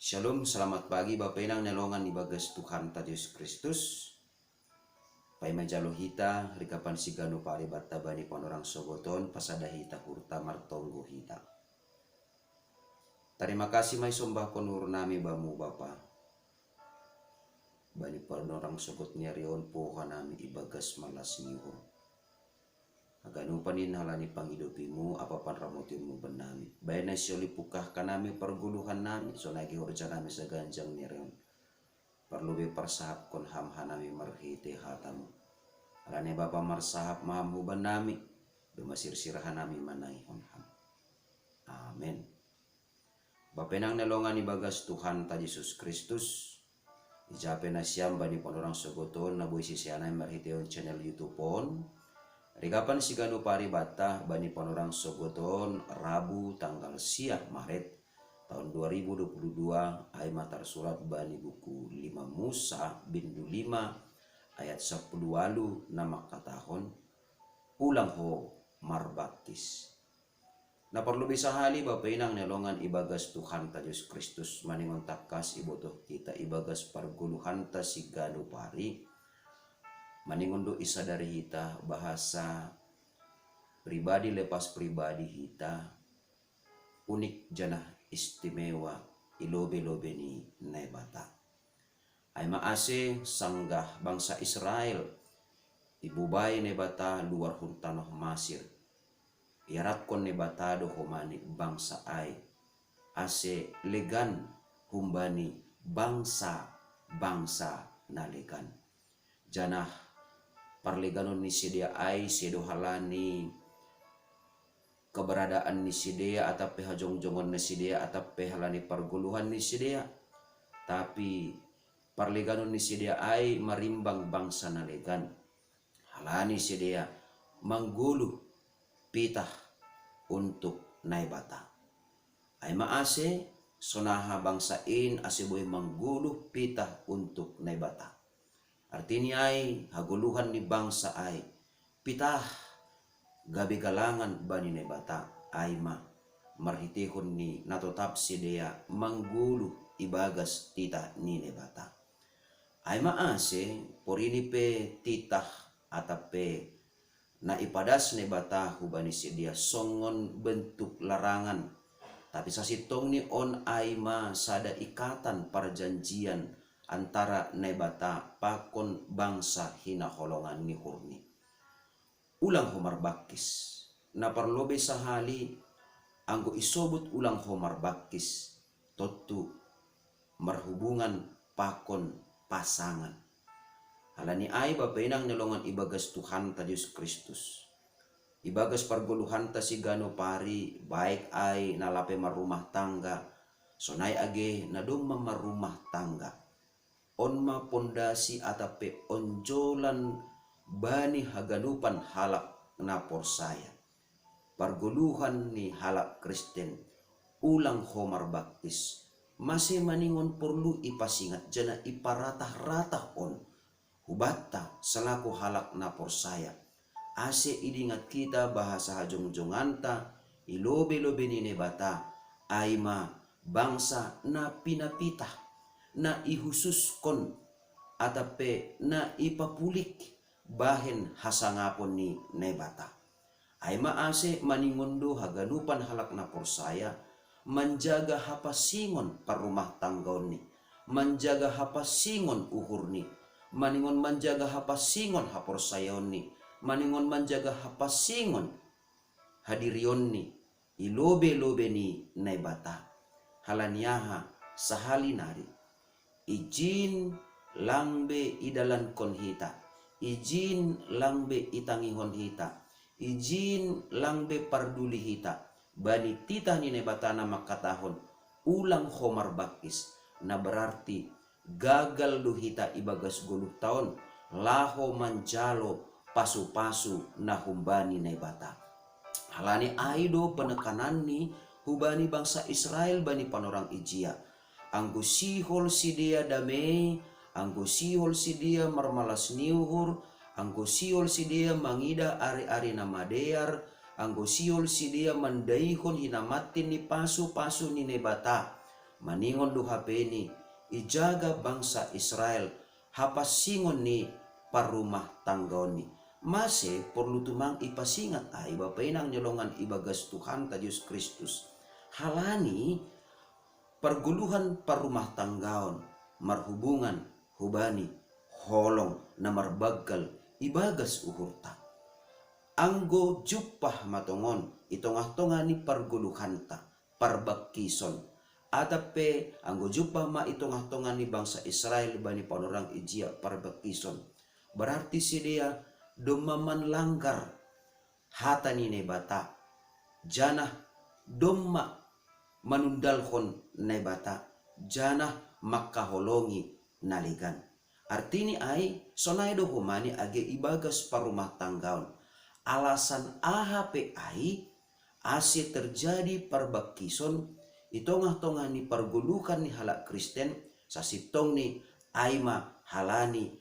Shalom, selamat pagi Bapak Inang nelongan ni bagas Tuhan ta Yesus Kristus. Pai majalo hita, rikapan sigano pari bata bani panorang sogoton, pasada hita hurta martonggo hita. Terima kasih mai sombah konur nami bamu Bapa. Bani panorang sogot nyarion poha nami ibagas malas niho. Aganu panin halani panghidupimu apa panramotimu benami. Bayana sioli pukah kanami perguluhan nami sonagi horja nami seganjang nireon. Perlu be persahap kon ham hanami marhite hatamu. Alane Bapa marsahap mahamu benami bemasir sirahan nami manai hon ham. Amin. Bapenang nelongan ibagas Tuhan ta Yesus Kristus. Ijape na siyam bani panorang sogoton na buisi siyanay marhiteon channel YouTube on. Rigapan sigano pari bata bani panorang sogoton Rabu tanggal siang Maret tahun 2022 ay matar surat bani buku 5 Musa bindu 5 ayat 10 walu nama katahon ulang ho marbaptis. Na perlu bisa hali Bapak Inang nelongan ibagas Tuhan ta Yesus Kristus maningon takas ibotoh kita ibagas parguluhan ta sigano pari. Maningondo isa dari hita bahasa pribadi lepas pribadi hita unik janah istimewa ilobe-lobe ni nebata. Ay maase sanggah bangsa Israel ibubay nebata luar hun tanah Masir. Iarapkon nebata do humani bangsa ay ase legan humbani bangsa na legan. Janah parleganon ni sidia ay sedo halani keberadaan ni sidia atau pehajong-jongon ni sidia atau pehalani perguluhan ni sidia tapi parleganon ni sidia ay marimbang bangsa na legan halani sidia mangguluh pitah untuk naibata ay maase sonaha bangsa in asiboy mangguluh pitah untuk naibata. Artinya ay haguluhan ni bangsa ay pitah gabi galangan bani nebata ay marhitihon ni natotap sidia manggulu ibagas titah ni nebata. Ay maase porini pe titah atape na ipadas nebata hubani sidia songon bentuk larangan. Tapi sasitong ni on ay sada ikatan perjanjian antara nebata pakon bangsa hina holongan ni hurni. Ulang homar bakis. Na parlobe sahali anggo isobut ulang homar bakis. Totu marhubungan pakon pasangan. Halani ay bapenang nelongan ibagas Tuhan ta Yesus Kristus. Ibagas parguluhan ta sigano pari baik ay nalape marumah tangga. Sonay age nadong marumah tangga. Onma pondasi atape onjolan bani haganupan halak napor saya. Parguluhan ni halak Kristen ulang homar baktis. Masih maningon perlu ipasingat jana iparatah-ratah on. Hubata selaku halak napor saya. Ase idingat kita bahasa hajong-jonganta ilobe-lobe ni nebata. Aima bangsa na pinapitah. Na ihususkon atape na ipapulik bahen hasangapon ni nebata. Ay maase maningondo haganupan halak na porsaya menjaga hapasingon parumah tanggaon ni. Menjaga hapasingon uhur ni. Maningon menjaga hapasingon haporsayon ni. Maningon menjaga hapasingon hadirion ni. Ilobe-lobe ni nebata. Halaniaha sahalinari. Ijin langbe idalan kon hita. Ijin langbe itangihon hita. Ijin langbe parduli hita. Bani titah ni nebatana makatahon. Ulang homar bakis. Na berarti gagal do hita ibagas 10 tahun. Laho manjalo pasu-pasu na humbani nebata. Halani aido penekanan ni hubani bangsa Israel bani panorang ijia. Anggo sihol sidia dame, anggo sihol sidia marmalas niuhur, anggo sihol sidia mangida ari-ari namadear, anggo sihol sidia mandaihon hinamatin ni pasu-pasu ni nebata. maningon do hapeni ijaga bangsa Israel hapasingon ni parumah tanggaon ni. Mase perlu tumang ipasingat ay bapainang nyolongan ibagas Tuhan ta Yesus Kristus. Halani perguluhan parumah tanggaon marhubungan hubani holong na marbaggal ibagas uhurta. Anggo jupah matongon itongah-tongah ni parguluhanta parbakison. Atape anggo jupah ma itongah-tongah ni bangsa Israel bani panorang ijia parbakison. Berarti si dia domaman langgar hata ni nebata janah domma manundalhon nebata janah makaholongi naligan. Artini ay sonay do humani age ibagas parumah tanggaon. Alasan ahape ay ase terjadi parbakison itongah-tongah ni pargulukan ni halak Kristen sasitong ni aima halani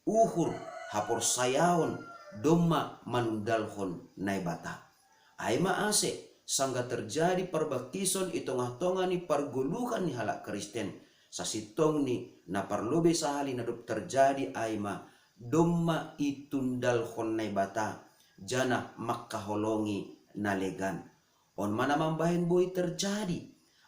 uhur hapor sayaon domma manundalhon naibata. Aima ase sangga terjadi parbakison itongah-tongah ni pargulukan ni halak Kristen sasitong ni naparlobe sahali nadup terjadi aima domma itundalhon naibata jana makaholongi nalegan. On mana mambahin boy terjadi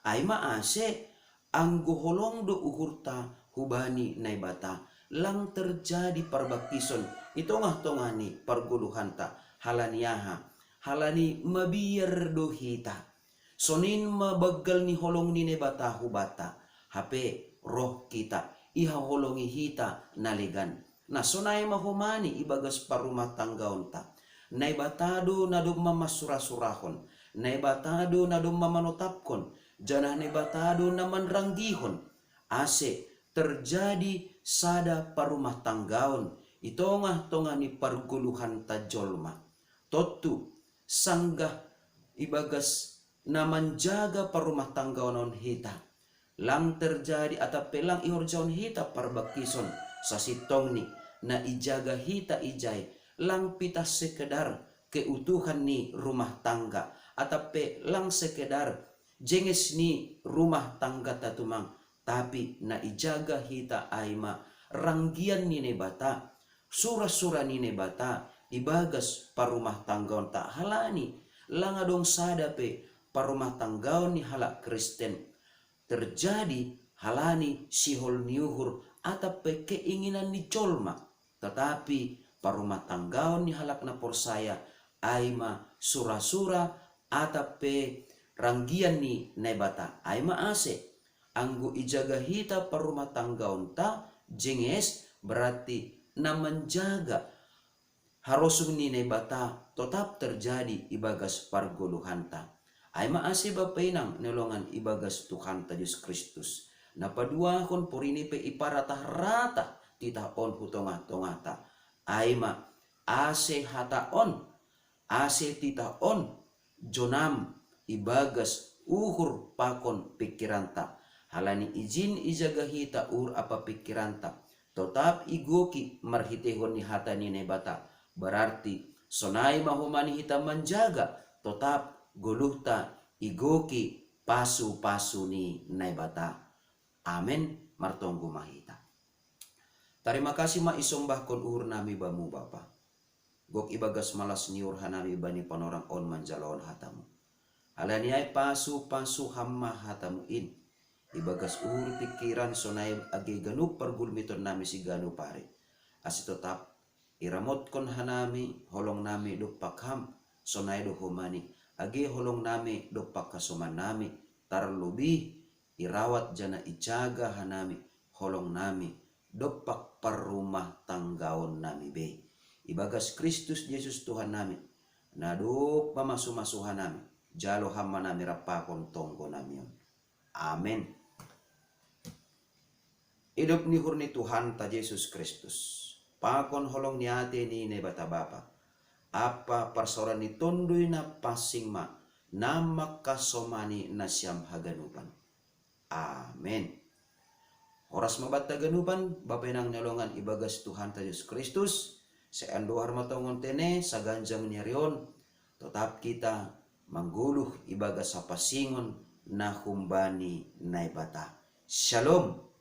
aima ase anggo holong do uhurta hubani naibata lang terjadi parbakison itongah-tongah ni parguluhanta halaniaha halani mabiar do hita sonin mabagal ni holong ni nebata hubata hape roh kita iha holongi hita nalegan. Nah sonay mahumani ibagas parumah tanggaon ta naibatado na dumma masurah-surahon naibatado na dumma manotapkon janah naibatado na manranggihon ase terjadi sada parumah tanggaon itongah-tongah ni parguluhan tajolma totu sanggah ibagas na manjaga parumah tanggaonon hita lang terjadi atape lang ihorjaon hita parbakison sasitong ni na ijaga hita ijay lang pitas sekedar keutuhan ni rumah tangga atape lang sekedar jenges ni rumah tangga tatumang tapi na ijaga hita aima ranggian ni nebata sura-sura ni nebata ibagas parumah tanggaon tak halani lang adong sadape parumah tanggaon ni halak Kristen terjadi halani sihol niuhur atape keinginan ni colma tetapi parumah tanggaon ni halak na porsaya aima sura-sura atape ranggian ni nebata aima ase anggo ijaga hita parumah tanggaon ta jenges berarti na menjaga harosung ni nebata tetap terjadi ibagas parguluhanta aima ase bapainang nolongan ibagas Tuhan ta Yesus Kristus napadua kon porini pe iparatah rata tita on hutongah-tongah ta aima ase hataon ase titaon jonam ibagas uhur pakon pikiranta halani izin ijaga hita ur apa pikiranta tetap igoki marhitehon ni hata ni nebata berarti sonai mahumani hita menjaga tetap guluhta igoki pasu-pasu ni nebata. Amin martonggu mahita. Terima kasih ma isombah kon uhur nami bamu bapa. Gok ibagas malas niur hanami bani panorang on manjalaon hatamu. Alaniai pasu-pasu hamma hatamu in. Ibagas uhur pikiran sonai agi ganup pergulmiton nami si ganu pare. Asi tetap iramot kon hanami holong nami dupak ham sonai do humani. Agi holong nami dupak kasoman nami tarlubih irawat jana ijaga hanami holong nami dopak parumah tanggaon nami be. Ibagas Kristus Yesus Tuhan nami. Naduk pamasu-masuhan nami. Jalo hamma nami rapakon tonggo nami. Amin. Hidup ni hurni Tuhan ta Yesus Kristus. Pakon holong ni ate ni nebata bapa. Apa parsoran ni tondoy na pasing ma. Namak kasomani na siyam haganupan. Amin. Oras mabata ganupan, bapay nang nalongan ibagas Tuhan ta Yesus Kristus, sa anduhar matongon tene, sa ganjang niya riyon, tetap kita mangguluh ibagas sa pasingon, nahumbani naibata. Shalom.